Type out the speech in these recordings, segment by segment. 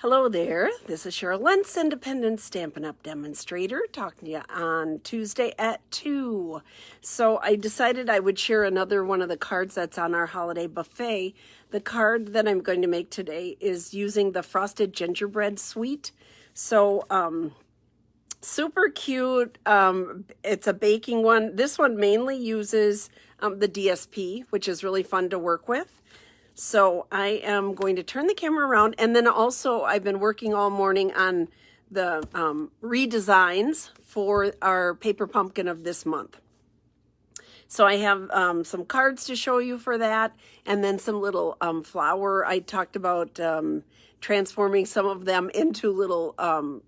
Hello there, this is Cheryl Lentz, Independent Stampin' Up! Demonstrator, talking to you on Tuesday at 2. So I decided I would share another one of the cards that's on our holiday buffet. The card that I'm going to make today is using the Frosted Gingerbread suite. So, super cute. It's a baking one. This one mainly uses the DSP, which is really fun to work with. So I am going to turn the camera around, and then also I've been working all morning on the redesigns for our paper pumpkin of this month. So I have some cards to show you for that, and then some little flower. I talked about transforming some of them into little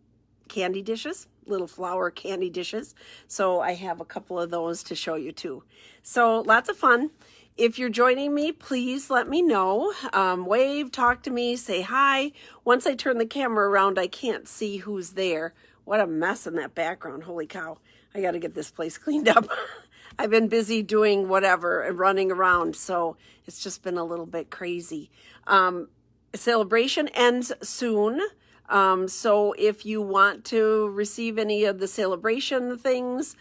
candy dishes, little flower candy dishes. So I have a couple of those to show you too. So lots of fun. If you're joining me, please let me know. Wave, talk to me, say hi. Once I turn the camera around, I can't see who's there. What a mess in that background. Holy cow. I got to get this place cleaned up. I've been busy doing whatever and running around, so it's just been a little bit crazy. Celebration ends soon. So if you want to receive any of the celebration things,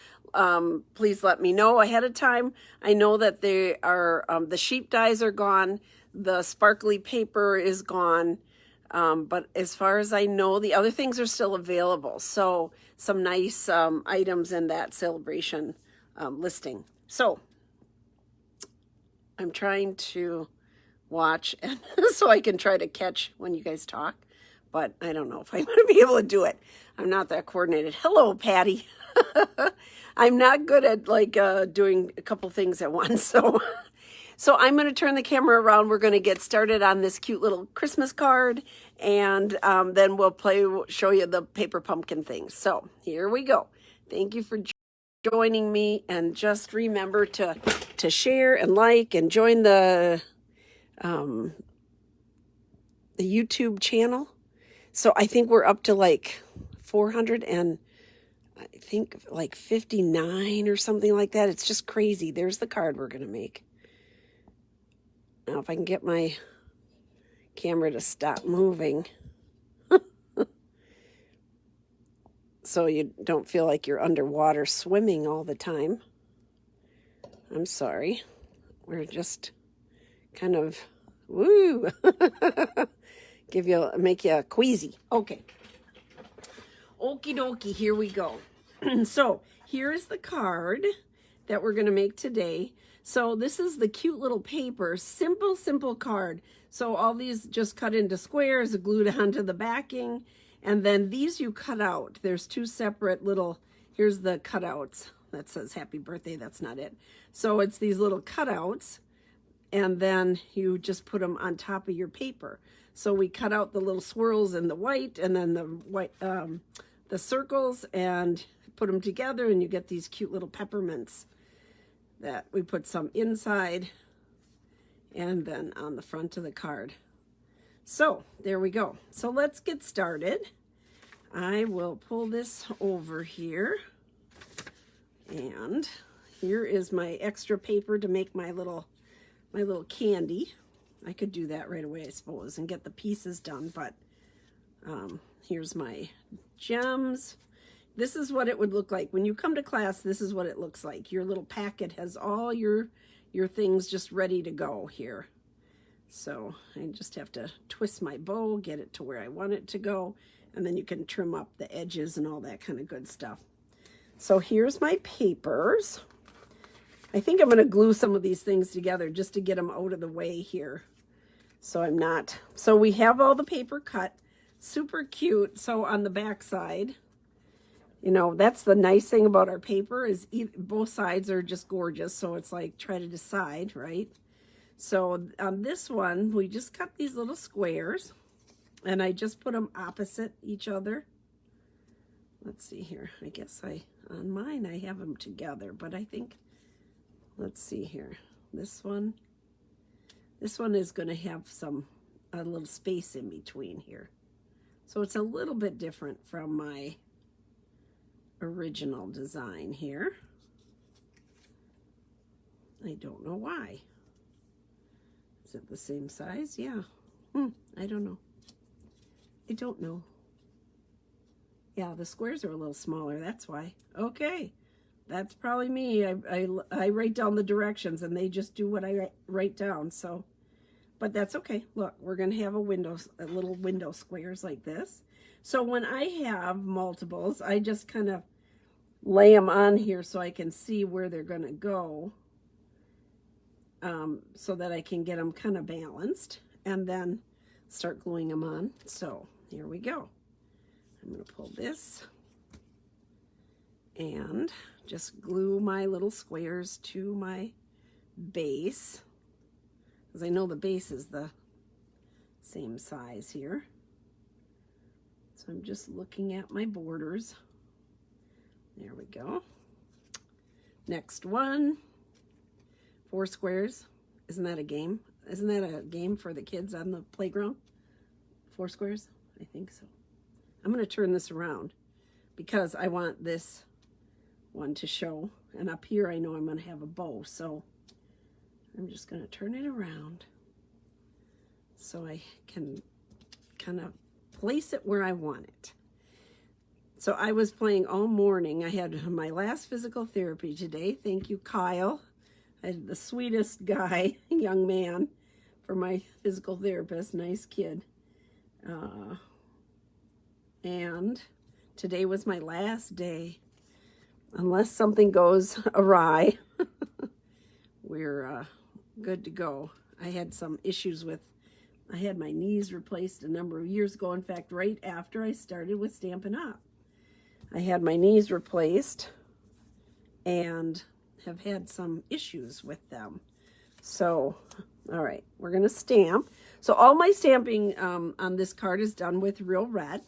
please let me know ahead of time. I know that they are, the sheep dyes are gone. The sparkly paper is gone. But as far as I know, the other things are still available. So some nice, items in that celebration, listing. So I'm trying to watch and so I can try to catch when you guys talk, but I don't know if I'm going to be able to do it. I'm not that coordinated. Hello, Patty. I'm not good at doing a couple things at once. So I'm going to turn the camera around. We're going to get started on this cute little Christmas card, and then we'll show you the paper pumpkin things. So here we go. Thank you for joining me, and just remember to share and like and join the YouTube channel. So I think we're up to like 400 and I think like 59 or something like that. It's just crazy. There's the card we're going to make. Now, if I can get my camera to stop moving so you don't feel like you're underwater swimming all the time. I'm sorry. We're just kind of, woo, make you queasy. Okay. Okie dokie, here we go. So here is the card that we're going to make today. So this is the cute little paper, simple card. So all these just cut into squares, glued onto the backing, and then these you cut out. There's two separate little, here's the cutouts. That says happy birthday, that's not it. So it's these little cutouts, and then you just put them on top of your paper. So we cut out the little swirls in the white, and then the white, the circles, and put them together, and you get these cute little peppermints that we put some inside and then on the front of the card. So there we go. So let's get started. I will pull this over here, and here is my extra paper to make my little candy. I could do that right away, I suppose, and get the pieces done, but here's my gems. This is what it would look like. When you come to class, this is what it looks like. Your little packet has all your things just ready to go here. So I just have to twist my bow, get it to where I want it to go, and then you can trim up the edges and all that kind of good stuff. So here's my papers. I think I'm going to glue some of these things together just to get them out of the way here. So we have all the paper cut. Super cute. So on the back side, you know, that's the nice thing about our paper is both sides are just gorgeous. So it's like, try to decide, right? So on this one, we just cut these little squares, and I just put them opposite each other. Let's see here. I guess on mine, I have them together, but I think, let's see here. This one is going to have a little space in between here. So it's a little bit different from my original design here. I don't know why. Is it the same size? Yeah. I don't know. I don't know. Yeah, the squares are a little smaller, that's why. Okay, that's probably me. I write down the directions and they just do what I write down, so. But that's okay. Look, we're going to have a little window squares like this. So when I have multiples, I just kind of lay them on here so I can see where they're going to go, so that I can get them kind of balanced and then start gluing them on. So here we go. I'm going to pull this and just glue my little squares to my base, because I know the base is the same size here. So I'm just looking at my borders. There we go. Next one. 4 squares. Isn't that a game? Isn't that a game for the kids on the playground? 4 squares? I think so. I'm going to turn this around because I want this one to show. And up here I know I'm going to have a bow. So I'm just going to turn it around so I can kind of place it where I want it. So I was playing all morning. I had my last physical therapy today. Thank you, Kyle. I had the sweetest guy, young man, for my physical therapist. Nice kid. And today was my last day. Unless something goes awry, we're good to go. I had some issues I had my knees replaced a number of years ago. In fact, right after I started with Stampin' Up, I had my knees replaced and have had some issues with them. So, all right, we're going to stamp. So all my stamping on this card is done with Real Red.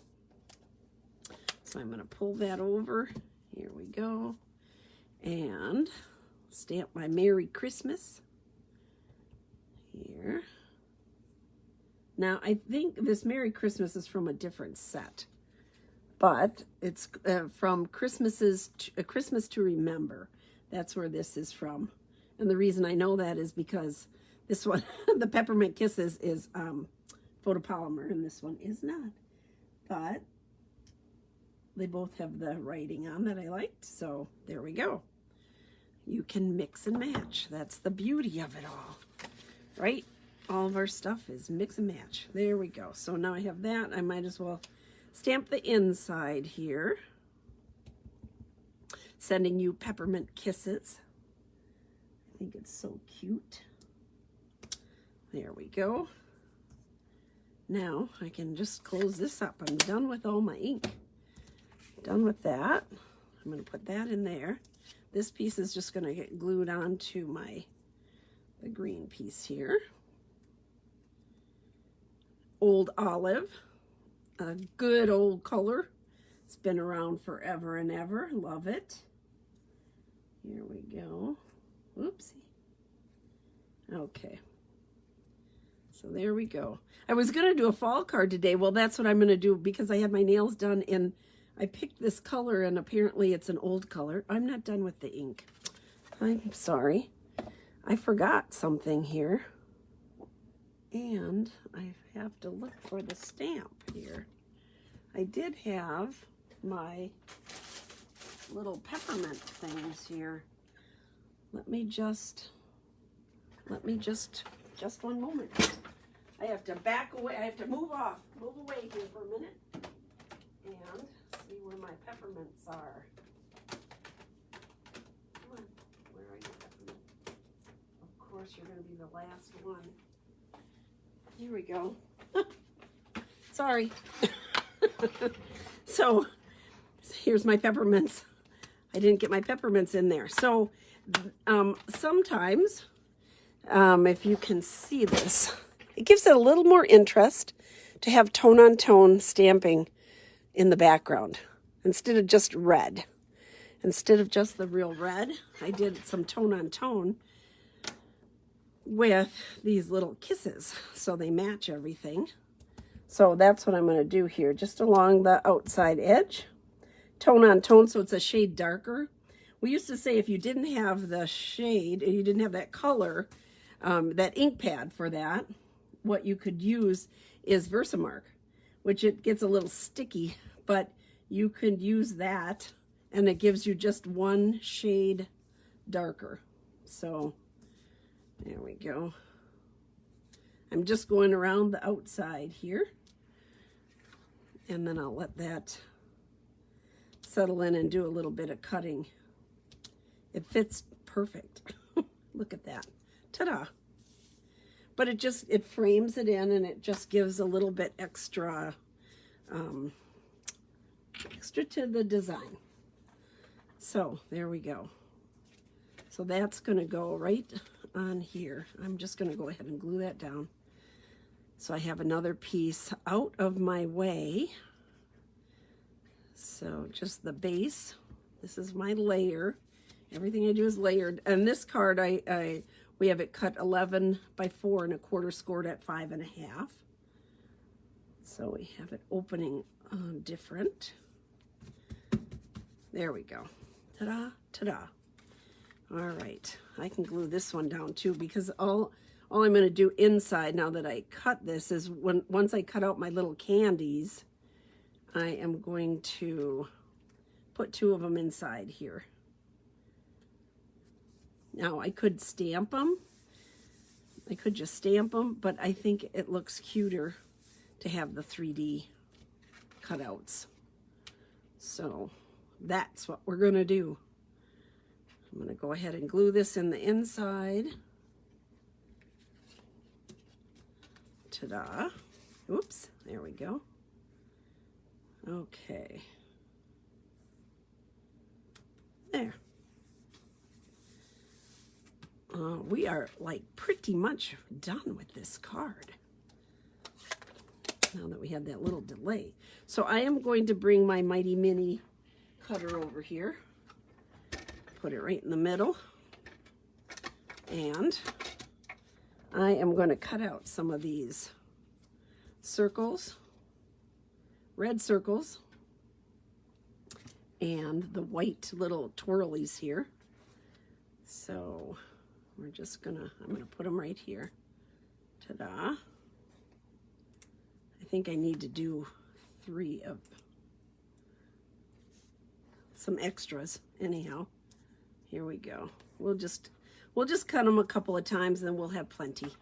So I'm going to pull that over. Here we go. And stamp my Merry Christmas here. Now, I think this Merry Christmas is from a different set, but it's from Christmas to Remember. That's where this is from. And the reason I know that is because this one, the Peppermint Kisses, is photopolymer, and this one is not. But they both have the writing on that I liked, so there we go. You can mix and match. That's the beauty of it all, right? All of our stuff is mix and match. There we go. So now I have that. I might as well stamp the inside here. Sending you peppermint kisses. I think it's so cute. There we go. Now I can just close this up. I'm done with all my ink. Done with that. I'm going to put that in there. This piece is just going to get glued onto the green piece here. Old Olive, a good old color. It's been around forever and ever. Love it. Here we go. Oopsie. Okay. So there we go. I was going to do a fall card today. Well, that's what I'm going to do because I had my nails done in, I picked this color and apparently it's an old color. I'm not done with the ink. I'm sorry. I forgot something here. And I have to look for the stamp here. I did have my little peppermint things here. Let me just 1 moment. I have to back away. I have to move away here for a minute and see where my peppermints are. Come on, where are you, peppermint? Of course, you're going to be the last one. Here we go. Sorry. So here's my peppermints. I didn't get my peppermints in there. So sometimes, if you can see this, it gives it a little more interest to have tone-on-tone stamping in the background instead of just red. Instead of just the real red, I did some tone-on-tone with these little kisses so they match everything. So that's what I'm going to do here, just along the outside edge. Tone on tone, so it's a shade darker. We used to say if you didn't have the shade, you didn't have that color, that ink pad for that, what you could use is Versamark. which it gets a little sticky, but you could use that and it gives you just one shade darker. So there we go. I'm just going around the outside here, and then I'll let that settle in and do a little bit of cutting. It fits perfect. Look at that. Ta-da. But it frames it in, and it just gives a little bit extra extra to the design. So there we go. So that's going to go right on here. I'm just going to go ahead and glue that down. So I have another piece out of my way. So just the base. This is my layer. Everything I do is layered. And this card, we have it cut 11 by 4 1/4, scored at 5 1/2. So we have it opening different. There we go. Ta-da, ta-da. All right, I can glue this one down too, because all I'm going to do inside, now that I cut this, is once I cut out my little candies, I am going to put 2 of them inside here. Now I could stamp them. I could just stamp them, but I think it looks cuter to have the 3D cutouts. So that's what we're going to do. I'm going to go ahead and glue this in the inside. Ta-da. Oops, there we go. Okay. There. We are like pretty much done with this card. Now that we had that little delay. So I am going to bring my Mighty Mini cutter over here. Put it right in the middle. And I am going to cut out some of these circles, red circles, and the white little twirlies here. So we're just I'm gonna put them right here. Ta-da. I think I need to do 3 of some extras anyhow. Here we go. We'll just cut them a couple of times, then we'll have plenty.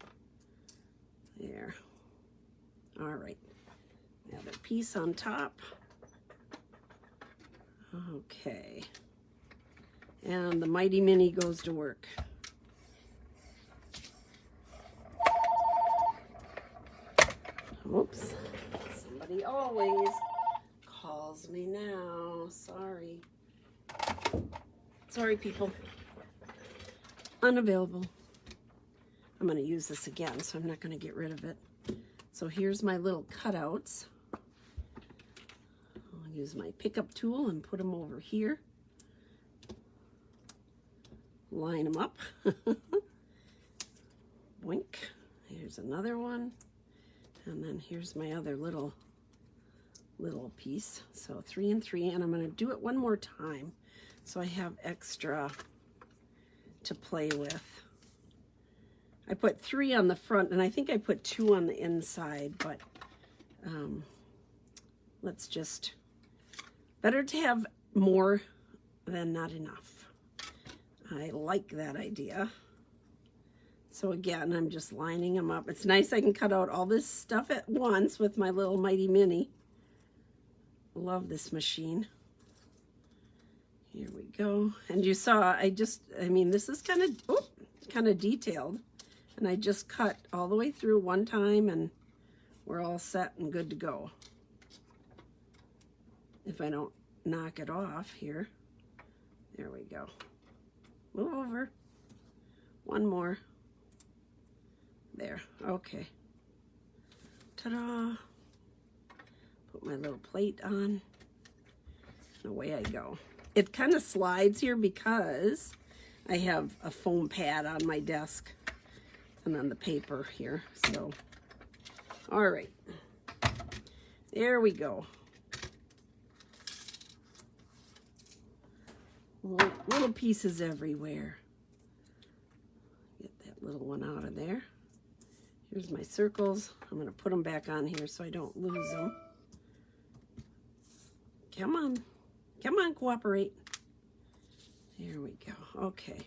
There. All right. Another piece on top. Okay. And the Mighty Mini goes to work. Oops. Somebody always calls me now. Sorry. Sorry, people. Unavailable. I'm going to use this again, so I'm not going to get rid of it. So here's my little cutouts. I'll use my pickup tool and put them over here. Line them up. Boink. Here's another one. And then here's my other little piece. So 3 and 3, and I'm going to do it one more time so I have extra to play with. I put 3 on the front, and I think I put 2 on the inside, but let's just, better to have more than not enough. I like that idea. So again, I'm just lining them up. It's nice I can cut out all this stuff at once with my little Mighty Mini. Love this machine. Here we go. And you saw, I mean, this is kind of detailed. And I just cut all the way through one time, and we're all set and good to go. If I don't knock it off here. There we go. Move over. One more. There. Okay. Ta-da. Put my little plate on. And away I go. It kind of slides here because I have a foam pad on my desk and on the paper here. So, all right. There we go. Little pieces everywhere. Get that little one out of there. Here's my circles. I'm going to put them back on here so I don't lose them. Come on. Come on, cooperate. There we go. Okay.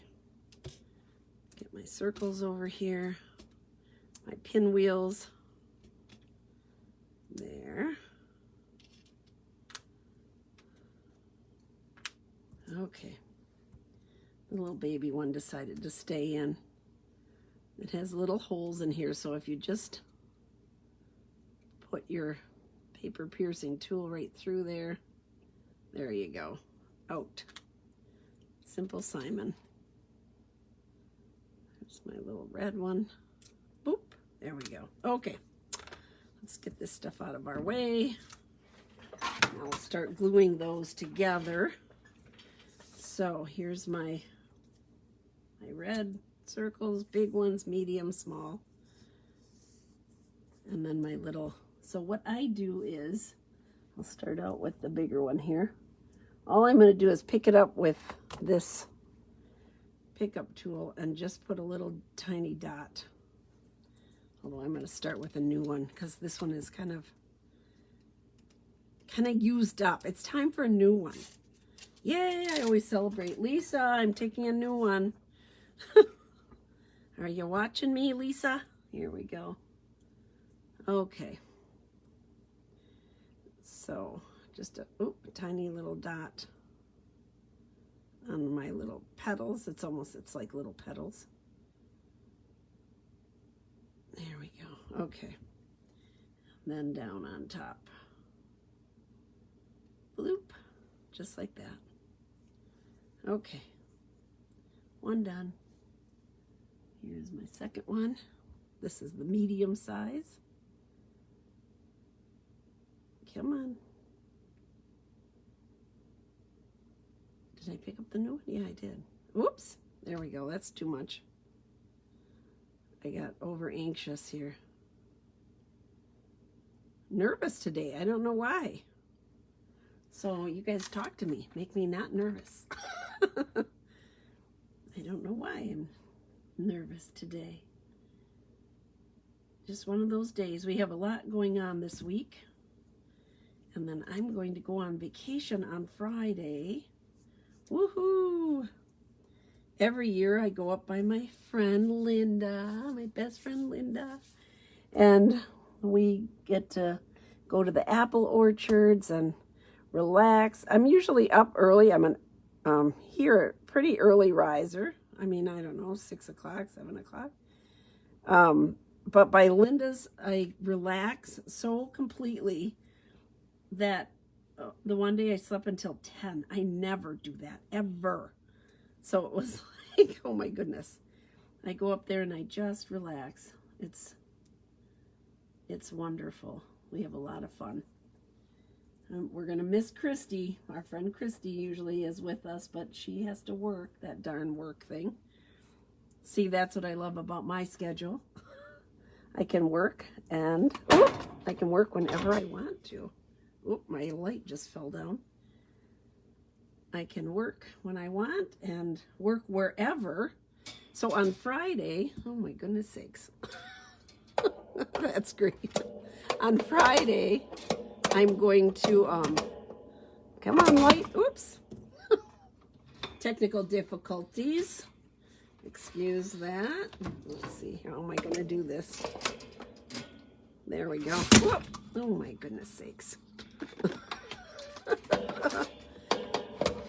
Get my circles over here. My pinwheels. There. Okay. The little baby one decided to stay in. It has little holes in here, so if you just put your paper piercing tool right through there, there you go. Out. Simple Simon. There's my little red one. Boop. There we go. Okay. Let's get this stuff out of our way. I'll start gluing those together. So here's my red circles, big ones, medium, small. And then my little, so what I do is, I'll start out with the bigger one here. All I'm going to do is pick it up with this pickup tool and just put a little tiny dot. Although I'm going to start with a new one because this one is kind of used up. It's time for a new one. Yay, I always celebrate. Lisa, I'm taking a new one. Are you watching me, Lisa? Here we go. Okay. So just a tiny little dot on my little petals. It's like little petals. There we go. Okay. And then down on top. Bloop. Just like that. Okay. One done. Here's my second one. This is the medium size. Come on. Did I pick up the new one? Yeah, I did. Whoops. There we go. That's too much. I got over anxious here. Nervous today. I don't know why. So you guys talk to me. Make me not nervous. I don't know why I'm nervous today. Just one of those days. We have a lot going on this week. And then I'm going to go on vacation on Friday. Woohoo! Every year I go up by my friend Linda, my best friend Linda. And we get to go to the apple orchards and relax. I'm usually up early. I'm here pretty early riser. I mean, I don't know, 6 o'clock, 7 o'clock. But by Linda's, I relax so completely that the one day I slept until 10. I never do that, ever. So it was like, oh my goodness. I go up there and I just relax. It's wonderful. We have a lot of fun. We're going to miss Christy. Our friend Christy usually is with us, but she has to work, that darn work thing. See, that's what I love about my schedule. I can work and I can work whenever I want to. Oop, my light just fell down. I can work when I want and work wherever. So on Friday, oh my goodness sakes. That's great. On Friday, I'm going to, come on, light, oops. Technical difficulties. Excuse that. Let's see, how am I going to do this? There we go. Whoop. Oh my goodness sakes.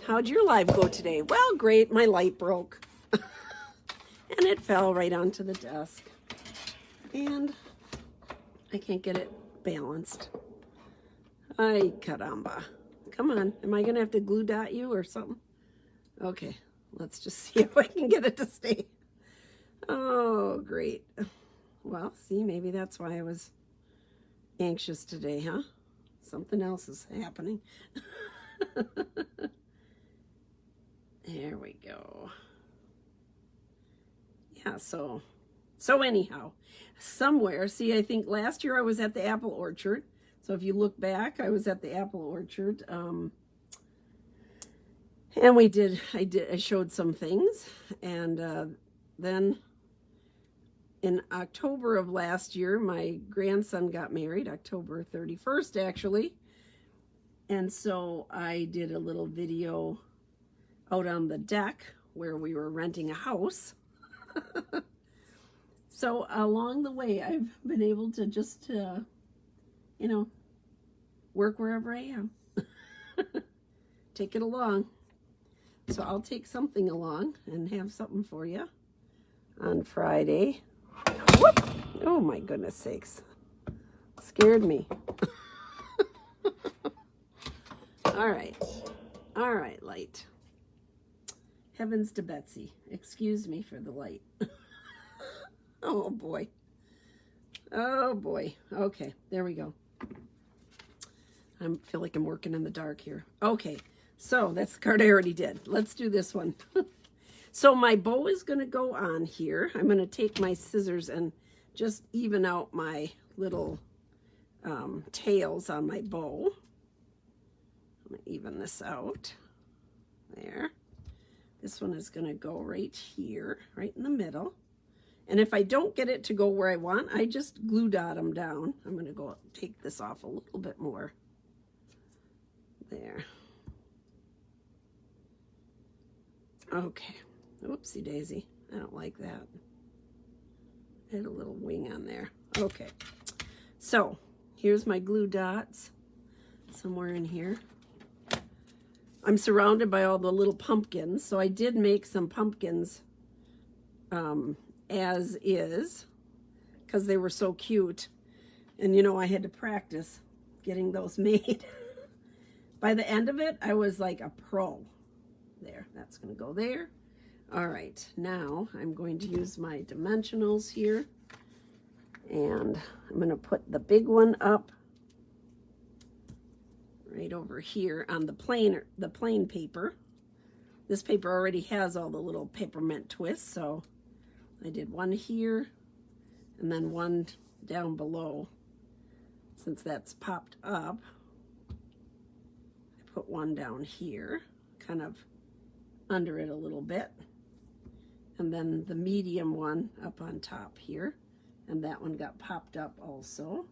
How'd your live go today? Well, great. My light broke. And it fell right onto the desk. And I can't get it balanced. Ay, caramba. Come on. Am I going to have to glue dot you or something? Okay. Let's just see if I can get it to stay. Oh, great. Well, see, maybe that's why I was anxious today, huh? Something else is happening. There we go. Yeah, so anyhow, somewhere, see, I think last year I was at the apple orchard. So if you look back, I was at the apple orchard. And I showed some things. And then in October of last year, my grandson got married, October 31st, actually. And so I did a little video out on the deck where we were renting a house. So along the way, I've been able to just, you know, work wherever I am. Take it along. So I'll take something along and have something for you on Friday. Whoop! Oh my goodness sakes. Scared me. All right. All right, light. Heavens to Betsy. Excuse me for the light. Oh boy. Oh boy. Okay, there we go. I feel like I'm working in the dark here. Okay, so that's the card I already did. Let's do this one. So my bow is going to go on here. I'm going to take my scissors and just even out my little tails on my bow. I'm going to even this out. There. This one is going to go right here, right in the middle. And if I don't get it to go where I want, I just glue dot them down. I'm going to go take this off a little bit more. There. Okay. Oopsie daisy. I don't like that. I had a little wing on there. Okay. So here's my glue dots somewhere in here. I'm surrounded by all the little pumpkins. So I did make some pumpkins as is because they were so cute. And you know, I had to practice getting those made. By the end of it, I was like a pro. There, that's going to go there. All right, now I'm going to use my dimensionals here. And I'm going to put the big one up right over here on the plain paper. This paper already has all the little peppermint twists, so I did one here and then one down below. Since that's popped up, I put one down here, kind of under it a little bit, and then the medium one up on top here, and that one got popped up also.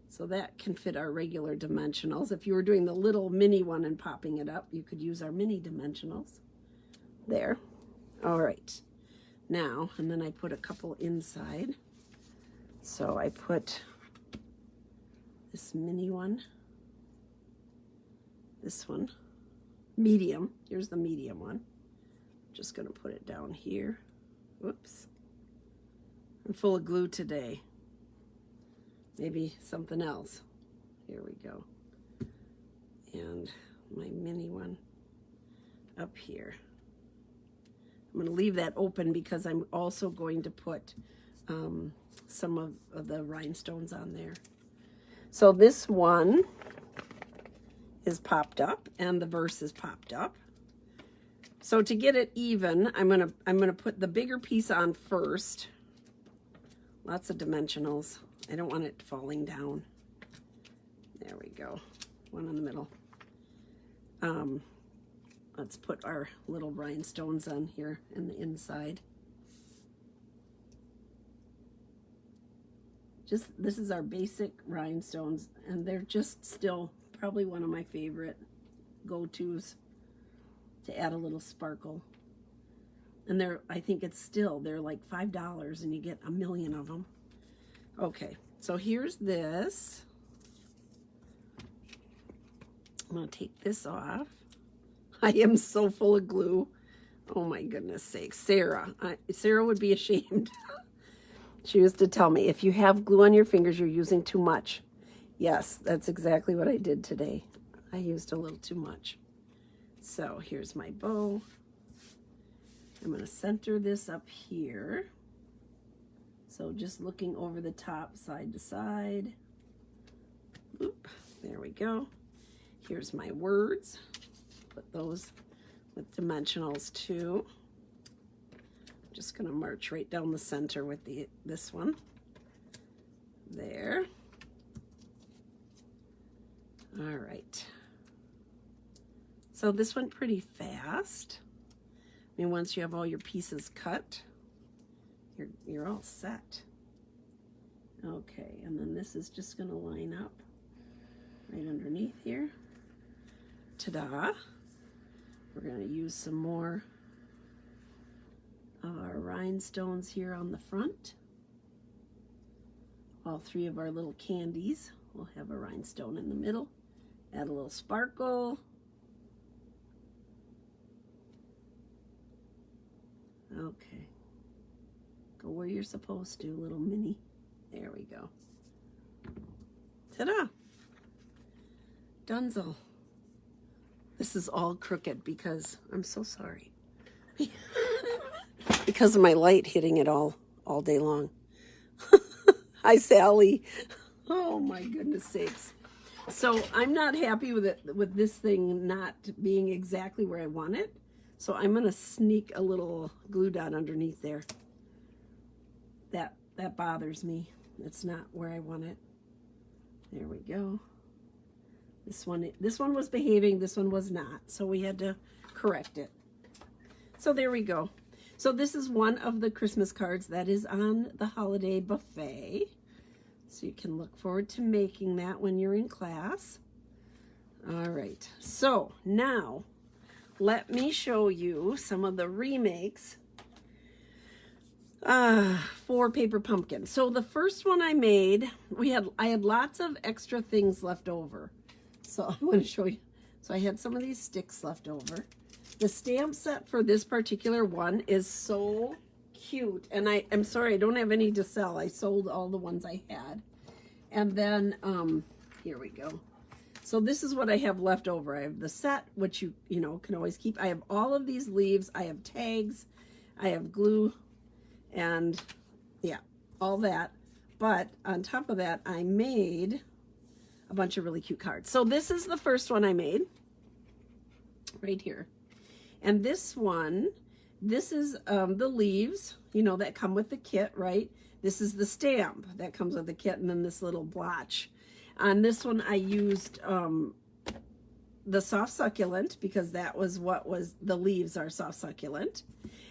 So that can fit our regular dimensionals. If you were doing the little mini one and popping it up, you could use our mini dimensionals. There. All right. Now, and then I put a couple inside. So I put this mini one, this one, medium. Here's the medium one. Just going to put it down here. Whoops. I'm full of glue today. Maybe something else. Here we go. And my mini one up here. I'm going to leave that open because I'm also going to put some of the rhinestones on there. So this one is popped up and the verse is popped up. So to get it even, I'm gonna put the bigger piece on first. Lots of dimensionals. I don't want it falling down. There we go. One in the middle. Let's put our little rhinestones on here in the inside. This is our basic rhinestones, and they're just still probably one of my favorite go-tos to add a little sparkle. And I think they're like $5 and you get a million of them. Okay, so here's this. I'm gonna take this off. I am so full of glue. Oh my goodness sakes. Sarah would be ashamed. She used to tell me, if you have glue on your fingers, you're using too much. Yes, that's exactly what I did today. I used a little too much. So here's my bow. I'm going to center this up here. So just looking over the top, side to side. Oop, there we go. Here's my words. Put those with dimensionals too. Just going to march right down the center with this one. There. All right. So this went pretty fast. I mean, once you have all your pieces cut, you're all set. Okay, and then this is just going to line up right underneath here. ta-da. We're going to use some more of our rhinestones here on the front. All three of our little candies will have a rhinestone in the middle. Add a little sparkle. Okay. Go where you're supposed to, little mini. There we go. Ta-da! Dunzo. This is all crooked because I'm so sorry. Because of my light hitting it all day long. Hi, Sally. Oh my goodness sakes. So I'm not happy with it, with this thing not being exactly where I want it. So I'm gonna sneak a little glue dot underneath there. That bothers me. It's not where I want it. There we go. This one was behaving, this one was not. So we had to correct it. So there we go. So this is one of the Christmas cards that is on the holiday buffet. So you can look forward to making that when you're in class. All right, so now let me show you some of the remakes for Paper Pumpkin. So the first one I made, I had lots of extra things left over. So I'm going to show you. So I had some of these sticks left over. The stamp set for this particular one is so cute. And I'm sorry, I don't have any to sell. I sold all the ones I had. And then, here we go. So this is what I have left over. I have the set, which you can always keep. I have all of these leaves. I have tags. I have glue. And yeah, all that. But on top of that, I made a bunch of really cute cards. So this is the first one I made right here. And this one, this is the leaves, that come with the kit, right? This is the stamp that comes with the kit, and then this little blotch. On this one, I used the soft succulent because that was the leaves are soft succulent.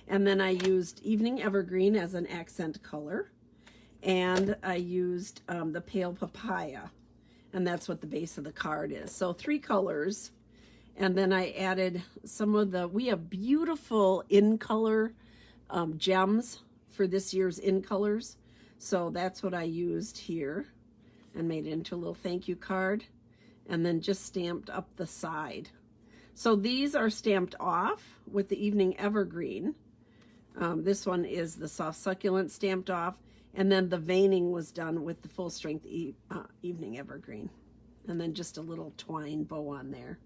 And then I used evening evergreen as an accent color. And I used the pale papaya. And that's what the base of the card is. So 3 colors. And then I added some of we have beautiful in color gems for this year's in colors. So that's what I used here and made it into a little thank you card. And then just stamped up the side. So these are stamped off with the evening evergreen. This one is the soft succulent stamped off. And then the veining was done with the full strength evening evergreen. And then just a little twine bow on there.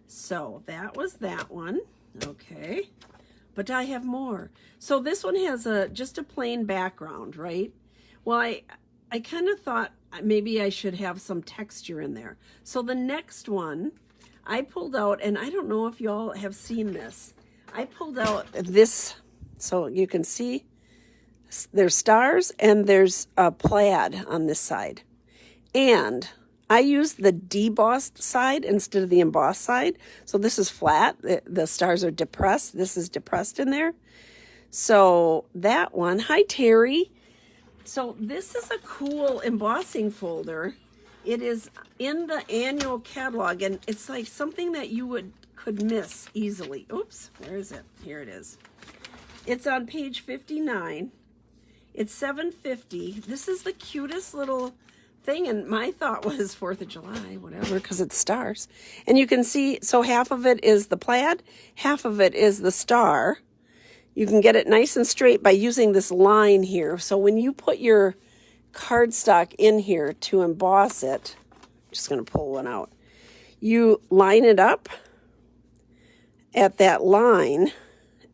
So that was that one. Okay. But I have more. So this one has just a plain background, right? Well, I kind of thought maybe I should have some texture in there. So the next one I pulled out, and I don't know if y'all have seen this. I pulled out this, so you can see there's stars and there's a plaid on this side. And I used the debossed side instead of the embossed side. So this is flat. The stars are depressed. This is depressed in there. So that one, hi Terry. So this is a cool embossing folder. It is in the annual catalog, and it's like something that you could miss easily. Oops, where is it? Here it is. It's on page 59. It's $7.50. This is the cutest little thing, and my thought was 4th of July, whatever, because it's stars. And you can see, so half of it is the plaid, half of it is the star. You can get it nice and straight by using this line here. So when you put your cardstock in here to emboss it, I'm just going to pull one out. You line it up at that line,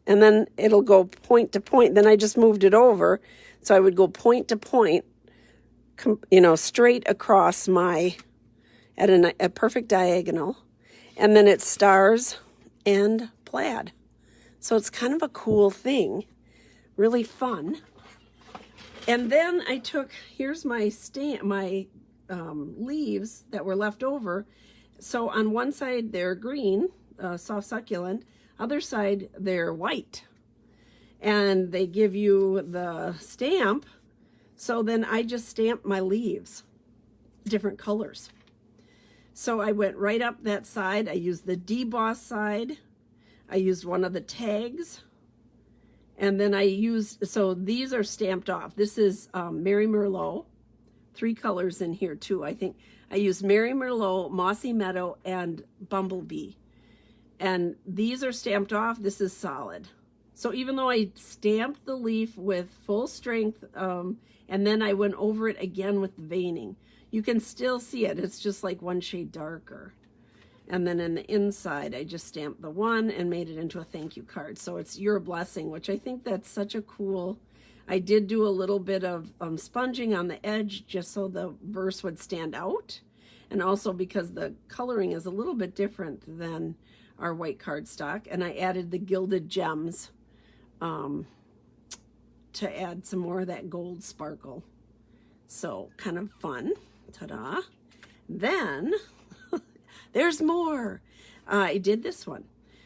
and then it'll go point to point. Then I just moved it over, so I would go point to point, straight across at a perfect diagonal, and then it's stars and plaid. So it's kind of a cool thing, really fun. And then I took, here's my leaves that were left over. So on one side they're green, soft succulent, other side they're white. And they give you the stamp. So then I just stamped my leaves, different colors. So I went right up that side. I used the deboss side. I used one of the tags. And then I used, so these are stamped off. This is Mary Merlot. 3 colors in here too, I think. I used Mary Merlot, Mossy Meadow, and Bumblebee. And these are stamped off. This is solid. So even though I stamped the leaf with full strength, and then I went over it again with the veining, you can still see it. It's just like one shade darker. And then in the inside, I just stamped the one and made it into a thank you card. So it's Your Blessing, which I think that's such a cool. I did do a little bit of sponging on the edge just so the verse would stand out. And also because the coloring is a little bit different than our white cardstock. And I added the gilded gems to add some more of that gold sparkle. So kind of fun. Ta-da. Then there's more. I did this one.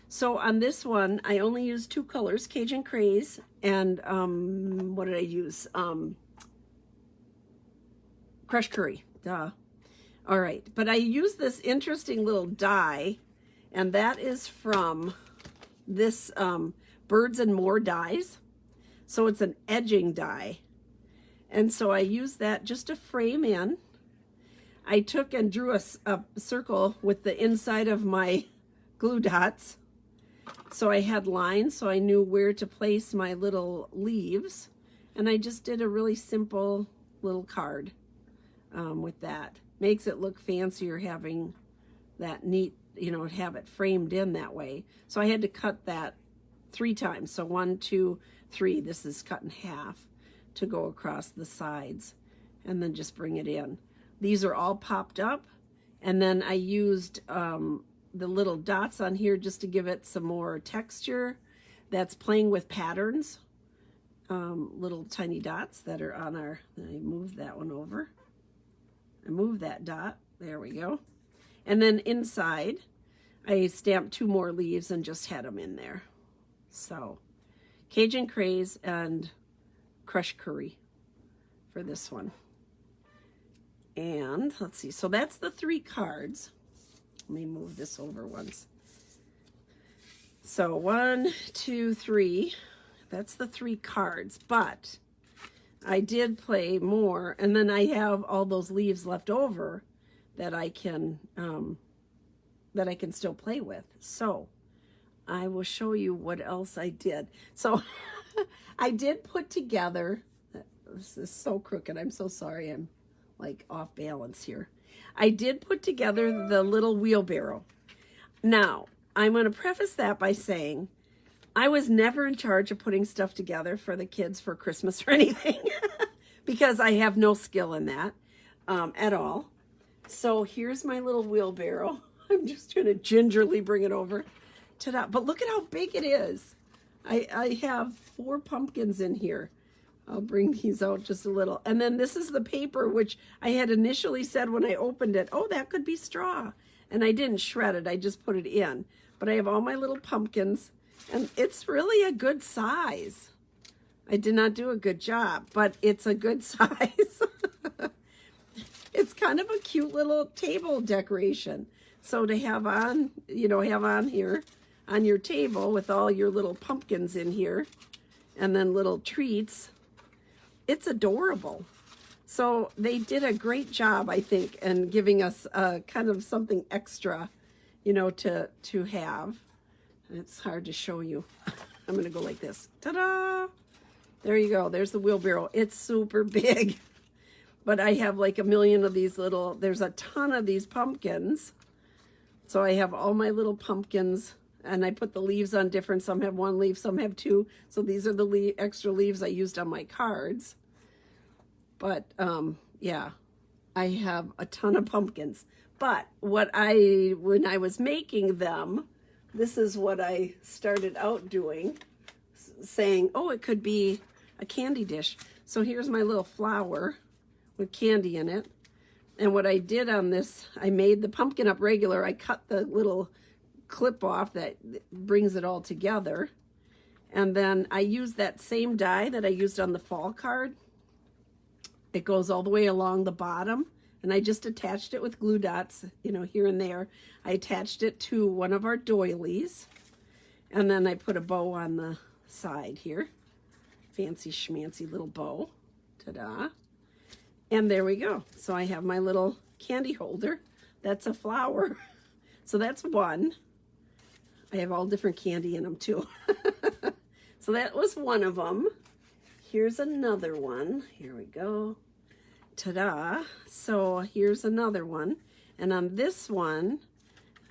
So on this one, I only used 2 colors, Cajun Craze and what did I use? Crushed Curry. Duh. All right, but I used this interesting little die, and that is from this Birds and More dies. So it's an edging die. And so I used that just to frame in. I took and drew a circle with the inside of my glue dots. So I had lines, so I knew where to place my little leaves. And I just did a really simple little card with that. Makes it look fancier having that neat, you know, have it framed in that way. So I had to cut that 3 times. So 1, 2, 3. This is cut in half to go across the sides. And then just bring it in. These are all popped up, and then I used the little dots on here just to give it some more texture. That's playing with patterns, little tiny dots that are on our, I moved that one over. I moved that dot, there we go. And then inside, I stamped 2 more leaves and just had them in there. So, Cajun Craze and Crushed Curry for this one. And let's see, so that's the 3 cards. Let me move this over once. So 1, 2, 3, that's the 3 cards, but I did play more, and then I have all those leaves left over that I can still play with. So I will show you what else I did. So I did put together, this is so crooked, I'm so sorry, I'm like off balance here. I did put together the little wheelbarrow. Now, I'm going to preface that by saying I was never in charge of putting stuff together for the kids for Christmas or anything because I have no skill in that at all. So here's my little wheelbarrow. I'm just going to gingerly bring it over. Ta-da. But look at how big it is. I have 4 pumpkins in here. I'll bring these out just a little. And then this is the paper, which I had initially said when I opened it, oh, that could be straw. And I didn't shred it, I just put it in. But I have all my little pumpkins, and it's really a good size. I did not do a good job, but it's a good size. It's kind of a cute little table decoration. So to have on, you know, have on here on your table with all your little pumpkins in here, and then little treats. It's adorable. So they did a great job, I think, in giving us kind of something extra, you know, to have. It's hard to show you. I'm going to go like this. Ta-da! There you go. There's the wheelbarrow. It's super big. But I have like a million of these little, there's a ton of these pumpkins. So I have all my little pumpkins, and I put the leaves on different. Some have 1 leaf, some have 2. So these are the extra leaves I used on my cards. But yeah, I have a ton of pumpkins. But when I was making them, this is what I started out doing, saying, oh, it could be a candy dish. So here's my little flower with candy in it. And what I did on this, I made the pumpkin up regular. I cut the little clip off that brings it all together. And then I used that same die that I used on the fall card. It goes all the way along the bottom, And I just attached it with glue dots, you know, here and there. I attached it to one of our doilies. And then I put a bow on the side here. Fancy schmancy little bow. Ta-da. And there we go. So I have my little candy holder. That's a flower. So that's one. I have all different candy in them too. So that was one of them. Here's another one. Here we go. Ta-da. So here's another one. And on this one,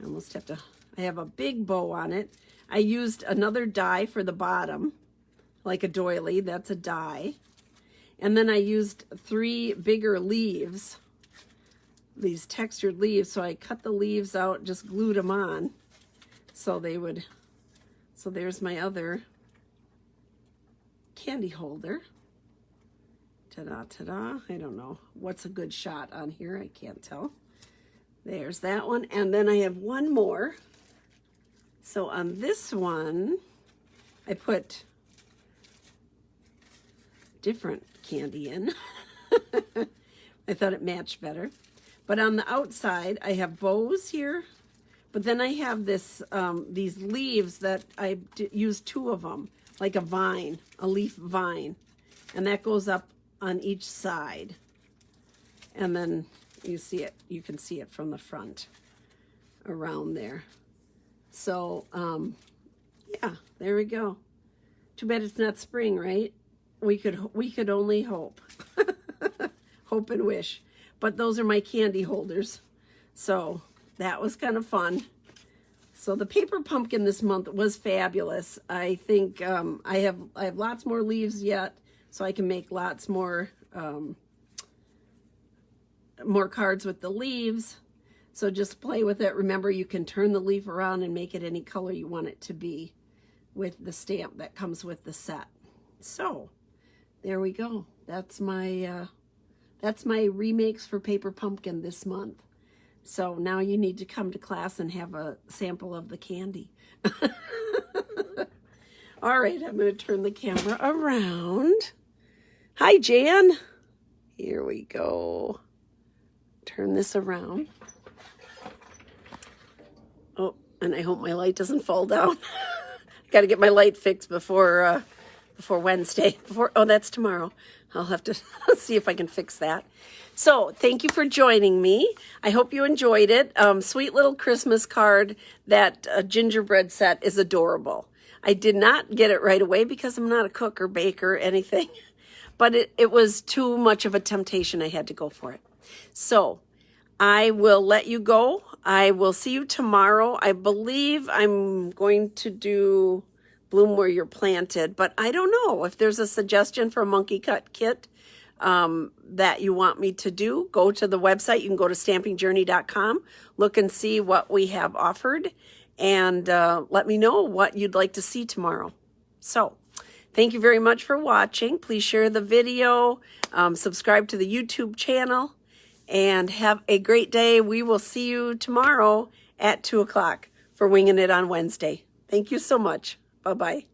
I have a big bow on it. I used another die for the bottom, like a doily. That's a die. And then I used 3 bigger leaves, these textured leaves. So I cut the leaves out, just glued them on. So there's my other candy holder. Ta-da, ta-da. I don't know what's a good shot on here. I can't tell. There's that one. And then I have one more. So on this one, I put different candy in. I thought it matched better. But on the outside, I have bows here. But then I have these leaves that I used 2 of them, like a vine, a leaf vine. And that goes up on each side. And then you can see it from the front around there. So, yeah, there we go. Too bad it's not spring, right? We could only hope. Hope and wish. But those are my candy holders. So that was kind of fun. So the paper pumpkin this month was fabulous. I think I have lots more leaves yet, so I can make lots more cards with the leaves. So just play with it. Remember, you can turn the leaf around and make it any color you want it to be with the stamp that comes with the set. So there we go. That's my remakes for paper pumpkin this month. So now you need to come to class and have a sample of the candy. All right, I'm going to turn the camera around. Hi, Jan. Here we go. Turn this around. Oh, and I hope my light doesn't fall down. Got to get my light fixed before Wednesday. Oh, that's tomorrow. I'll have to see if I can fix that. So thank you for joining me. I hope you enjoyed it. Sweet little Christmas card. That gingerbread set is adorable. I did not get it right away because I'm not a cook or baker or anything. But it was too much of a temptation. I had to go for it. So I will let you go. I will see you tomorrow. I believe I'm going to do Bloom Where You're Planted, but I don't know if there's a suggestion for a monkey cut kit that you want me to do. Go to the website. You can go to stampingjourney.com, look and see what we have offered, and let me know what you'd like to see tomorrow. So thank you very much for watching. Please share the video, subscribe to the YouTube channel, and have a great day. We will see you tomorrow at 2 o'clock for Winging It on Wednesday. Thank you so much. Bye-bye.